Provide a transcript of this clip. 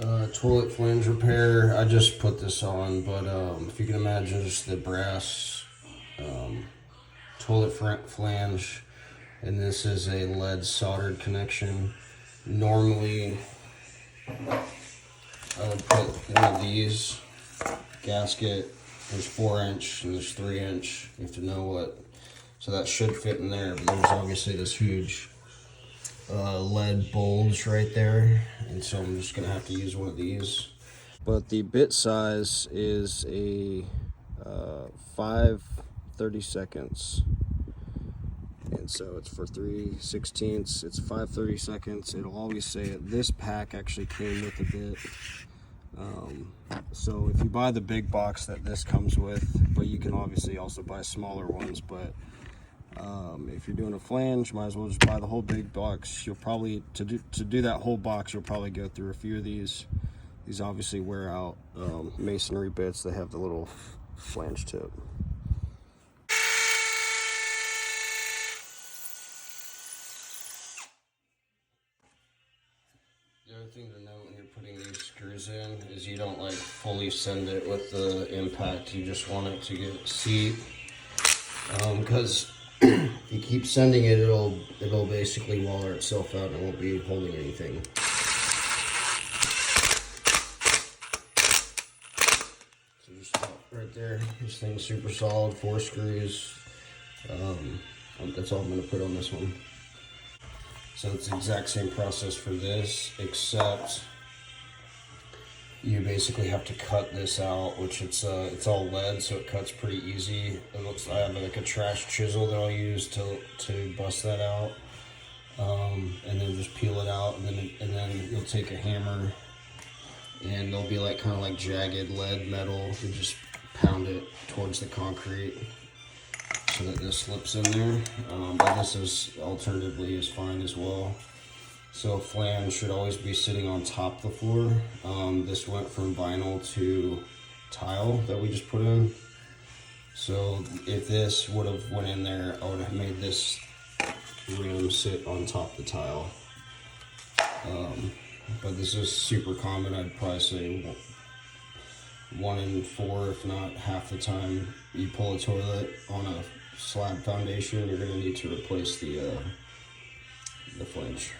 Toilet flange repair. I just put this on, but if you can imagine just the brass toilet flange, and this is a lead soldered connection. Normally, I would put one of these gasket. There's 4-inch and there's 3-inch. You have to know what. So that should fit in there, but there's obviously this huge lead bulge right there, and so I'm just gonna have to use one of these. But the bit size is a 5/32, and so it's for 3/16. It's 5/32. It'll always say it. This pack actually came with a bit. So if you buy the big box that this comes with, but you can obviously also buy smaller ones, but if you're doing a flange, might as well just buy the whole big box. You'll probably, to do that whole box, you'll probably go through a few of these. These obviously wear out masonry bits. They have the little flange tip. The other thing to note when you're putting these screws in is you don't like fully send it with the impact. You just want it to get seat, because if you keep sending it, it'll basically waller itself out and it won't be holding anything. So just stop right there. This thing's super solid, 4 screws. That's all I'm going to put on this one. So it's the exact same process for this, except you basically have to cut this out, which it's all lead, so it cuts pretty easy. It looks, I have like a trash chisel that I'll use to bust that out, and then just peel it out, and then you'll take a hammer, and there'll be like kind of like jagged lead metal. You just pound it towards the concrete so that this slips in there. But this is alternatively is fine as well. So flange should always be sitting on top of the floor. This went from vinyl to tile that we just put in. So if this would have went in there, I would have made this rim sit on top of the tile. But this is super common. I'd probably say 1 in 4, if not half the time you pull a toilet on a slab foundation, you're going to need to replace the flange.